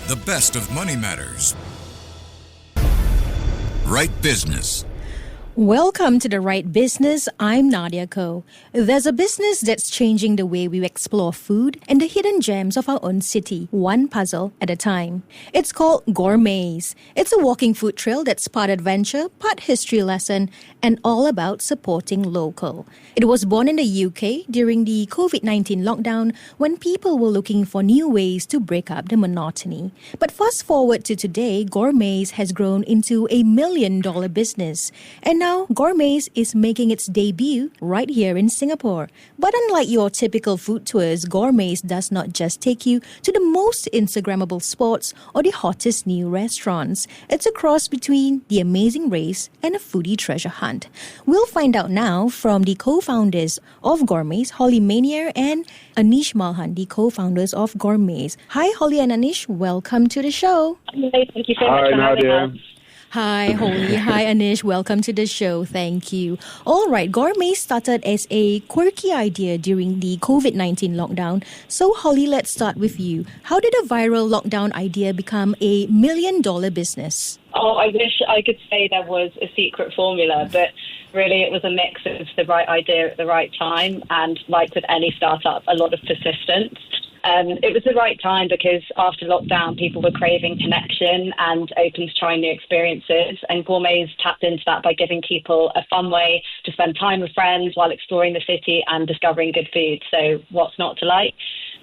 The best of money matters. Right Business. Welcome to The Right Business. I'm Nadiah Koh. There's a business that's changing the way we explore food and the hidden gems of our own city, one puzzle at a time. It's called Gourmaze. It's a walking food trail that's part adventure, part history lesson, and all about supporting local. It was born in the UK during the COVID-19 lockdown when people were looking for new ways to break up the monotony. But fast forward to today, Gourmaze has grown into a $1 million business. And now, Gourmaze is making its debut right here in Singapore. But unlike your typical food tours, Gourmaze does not just take you to the most Instagrammable spots or the hottest new restaurants. It's a cross between the amazing race and a foodie treasure hunt. We'll find out now from the co-founders of Gourmaze, Mennear and Anish Malhan, the co-founders of Gourmaze. Hi, Holly and Anish. Welcome to the show. Hi, thank you so much for having us. Hi, Holly. Hi, Anish. Welcome to the show. Thank you. All right. Gourmaze started as a quirky idea during the COVID-19 lockdown. So, Holly, let's start with you. How did a viral lockdown idea become a $1 million business? Oh, I wish I could say there was a secret formula, but really it was a mix of the right idea at the right time and, like with any startup, a lot of persistence. It was the right time because after lockdown, people were craving connection and open to trying new experiences. And Gourmaze tapped into that by giving people a fun way to spend time with friends while exploring the city and discovering good food. So what's not to like?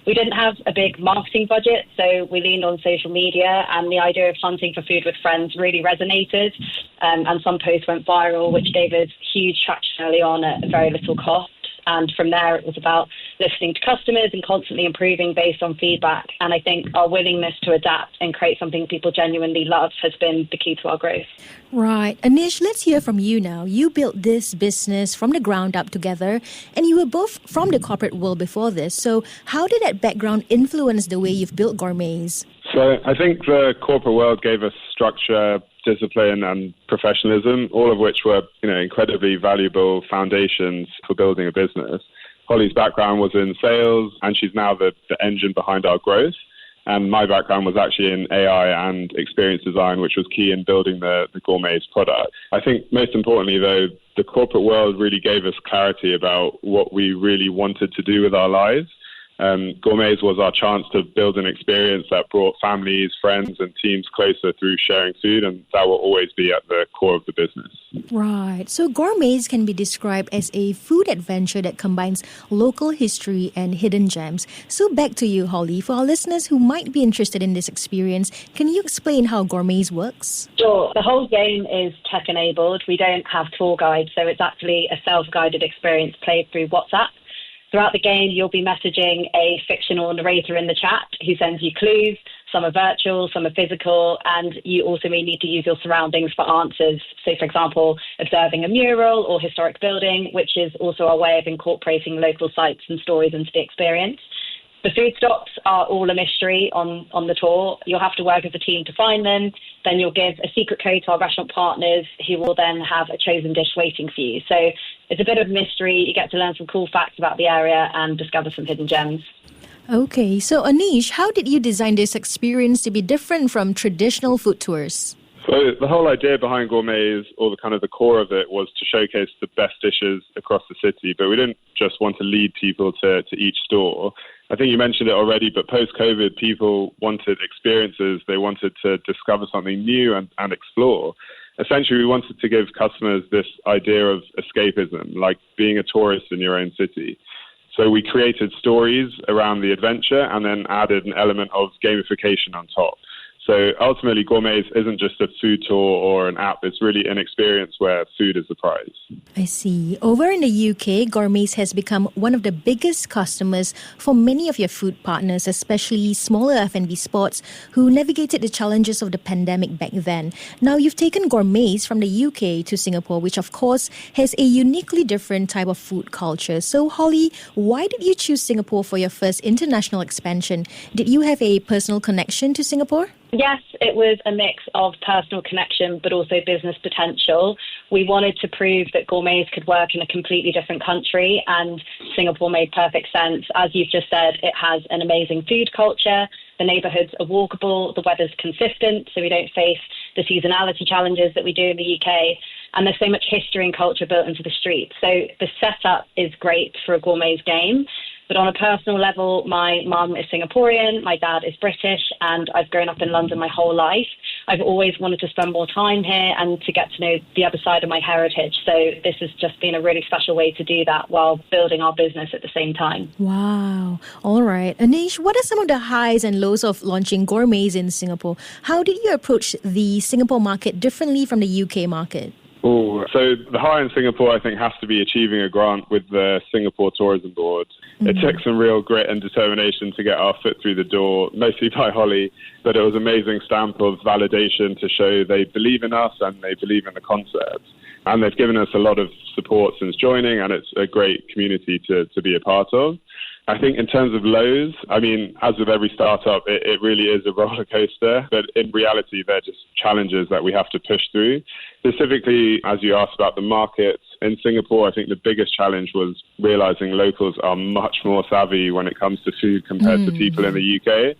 We didn't have a big marketing budget, so we leaned on social media, and the idea of hunting for food with friends really resonated. And some posts went viral, which gave us huge traction early on at very little cost. And from there, it was about listening to customers and constantly improving based on feedback. And I think our willingness to adapt and create something people genuinely love has been the key to our growth. Right. Anish, let's hear from you now. You built this business from the ground up together, and you were both from the corporate world before this. So how did that background influence the way you've built Gourmaze? So I think the corporate world gave us structure, discipline and professionalism, all of which were, incredibly valuable foundations for building a business. Holly's background was in sales, and she's now the engine behind our growth. And my background was actually in AI and experience design, which was key in building the Gourmaze product. I think most importantly, though, the corporate world really gave us clarity about what we really wanted to do with our lives. Gourmaze was our chance to build an experience that brought families, friends and teams closer through sharing food, and that will always be at the core of the business. Right. So Gourmaze can be described as a food adventure that combines local history and hidden gems. So back to you, Holly. For our listeners who might be interested in this experience, can you explain how Gourmaze works? Sure. The whole game is tech-enabled. We don't have tour guides, so it's actually a self-guided experience played through WhatsApp. Throughout the game, you'll be messaging a fictional narrator in the chat who sends you clues. Some are virtual, some are physical, and you also may need to use your surroundings for answers. So, for example, observing a mural or historic building, which is also our way of incorporating local sites and stories into the experience. The food stops are all a mystery on the tour. You'll have to work as a team to find them. Then you'll give a secret code to our restaurant partners who will then have a chosen dish waiting for you. So it's a bit of mystery. You get to learn some cool facts about the area and discover some hidden gems. Okay, so Anish, how did you design this experience to be different from traditional food tours? So the whole idea behind Gourmaze, or the core of it, was to showcase the best dishes across the city. But we didn't just want to lead people to each store. I think you mentioned it already, but post-COVID, people wanted experiences. They wanted to discover something new and explore. Essentially, we wanted to give customers this idea of escapism, like being a tourist in your own city. So we created stories around the adventure and then added an element of gamification on top. So ultimately, Gourmaze isn't just a food tour or an app. It's really an experience where food is the prize. I see. Over in the UK, Gourmaze has become one of the biggest customers for many of your food partners, especially smaller F&B spots who navigated the challenges of the pandemic back then. Now, you've taken Gourmaze from the UK to Singapore, which of course has a uniquely different type of food culture. So, Holly, why did you choose Singapore for your first international expansion? Did you have a personal connection to Singapore? Yes, it was a mix of personal connection but also business potential. We wanted to prove that Gourmaze could work in a completely different country, and Singapore made perfect sense. As you've just said, it has an amazing food culture, The neighbourhoods are walkable, the weather's consistent, so we don't face the seasonality challenges that we do in the UK. And there's so much history and culture built into the streets. So the setup is great for a Gourmaze game. But on a personal level, my mum is Singaporean, my dad is British, and I've grown up in London my whole life. I've always wanted to spend more time here and to get to know the other side of my heritage. So this has just been a really special way to do that while building our business at the same time. Wow. All right. Anish, what are some of the highs and lows of launching Gourmaze in Singapore? How did you approach the Singapore market differently from the UK market? Oh, so the high in Singapore, I think, has to be achieving a grant with the Singapore Tourism Board. Mm-hmm. It took some real grit and determination to get our foot through the door, mostly by Holly, but it was an amazing stamp of validation to show they believe in us and they believe in the concept. And they've given us a lot of support since joining, and it's a great community to be a part of. I think in terms of lows, I mean, as with every startup, it really is a roller coaster, but in reality, they're just challenges that we have to push through. Specifically, as you asked about the market, in Singapore, I think the biggest challenge was realizing locals are much more savvy when it comes to food compared to people in the UK.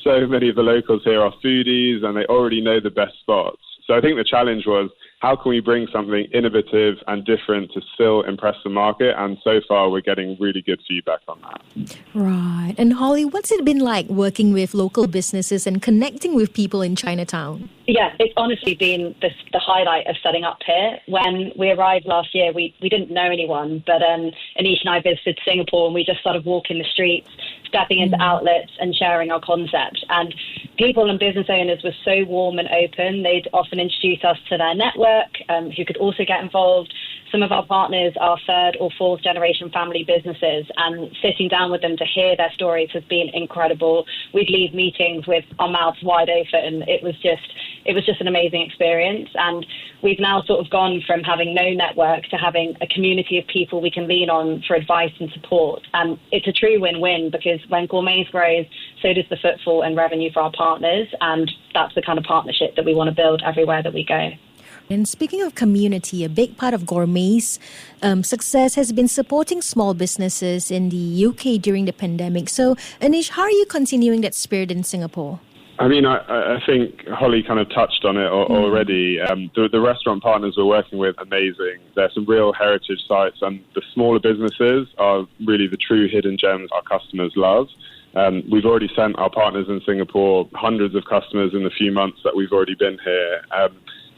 So many of the locals here are foodies and they already know the best spots. So I think the challenge was, how can we bring something innovative and different to still impress the market? And so far, we're getting really good feedback on that. Right. And Holly, what's it been like working with local businesses and connecting with people in Chinatown? Yeah, it's honestly been the highlight of setting up here. When we arrived last year, we didn't know anyone, but Anish and I visited Singapore and we just started walking the streets, stepping into outlets and sharing our concept. And people and business owners were so warm and open. They'd often introduce us to their network, who could also get involved. Some of our partners are third or fourth generation family businesses, and sitting down with them to hear their stories has been incredible. We'd leave meetings with our mouths wide open. It was just an amazing experience. And we've now sort of gone from having no network to having a community of people we can lean on for advice and support. And it's a true win-win, because when Gourmaze grows, so does the footfall and revenue for our partners. And that's the kind of partnership that we want to build everywhere that we go. And speaking of community, a big part of Gourmaze success has been supporting small businesses in the UK during the pandemic. So, Anish, how are you continuing that spirit in Singapore? I mean, I think Holly kind of touched on it already. The restaurant partners we're working with, amazing. There's some real heritage sites, and the smaller businesses are really the true hidden gems our customers love. We've already sent our partners in Singapore hundreds of customers in the few months that we've already been here.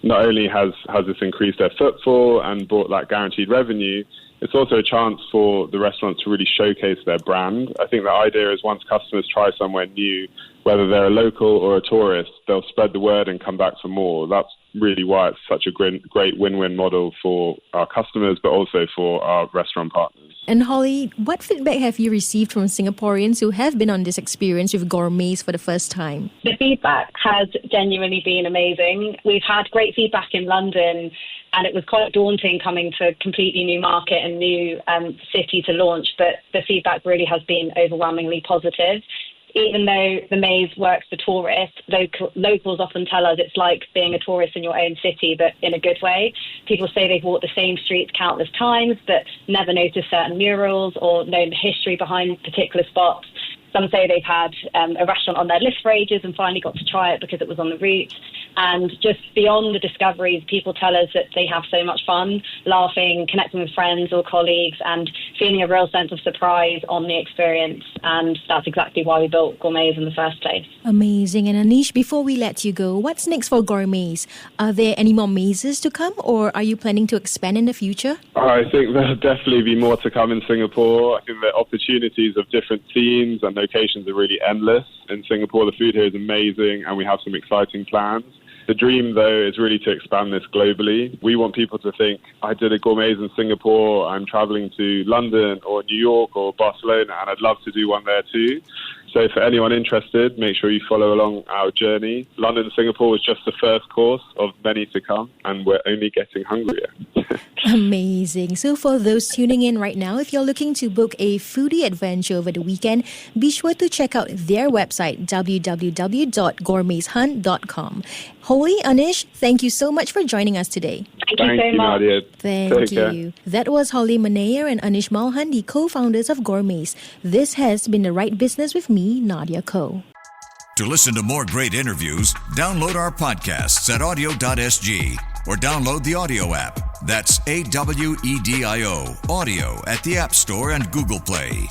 Not only has this increased their footfall and brought that guaranteed revenue, it's also a chance for the restaurant to really showcase their brand. I think the idea is once customers try somewhere new, whether they're a local or a tourist, they'll spread the word and come back for more. That's really why it's such a great win-win model for our customers, but also for our restaurant partners. And Holly, what feedback have you received from Singaporeans who have been on this experience with Gourmaze for the first time? The feedback has genuinely been amazing. We've had great feedback in London, and it was quite daunting coming to a completely new market and new city to launch, but the feedback really has been overwhelmingly positive. Even though the maze works for tourists, locals often tell us it's like being a tourist in your own city, but in a good way. People say they've walked the same streets countless times, but never noticed certain murals or known the history behind particular spots. Some say they've had a restaurant on their list for ages and finally got to try it because it was on the route. And just beyond the discoveries, people tell us that they have so much fun, laughing, connecting with friends or colleagues, and feeling a real sense of surprise on the experience. And that's exactly why we built Gourmaze in the first place. Amazing. And Anish, before we let you go, what's next for Gourmaze? Are there any more mazes to come, or are you planning to expand in the future? I think there'll definitely be more to come in Singapore. I think the opportunities of different themes and locations are really endless. In Singapore, the food here is amazing, and we have some exciting plans. The dream, though, is really to expand this globally. We want people to think, I did a Gourmaze in Singapore, I'm traveling to London or New York or Barcelona, and I'd love to do one there too. So for anyone interested, make sure you follow along our journey. London, Singapore was just the first course of many to come, and we're only getting hungrier. Amazing. So for those tuning in right now, if you're looking to book a foodie adventure over the weekend, be sure to check out their website, www.gourmazehunt.com. Holly, Anish, thank you so much for joining us today. Thank you so much. Nadiah. Thank you. That was Holly Mennear and Anish Malhan, the co-founders of Gourmaze. This has been The Right Business with me, Nadiah Koh. To listen to more great interviews, download our podcasts at audio.sg or download the audio app. That's AWEDIO, audio at the App Store and Google Play.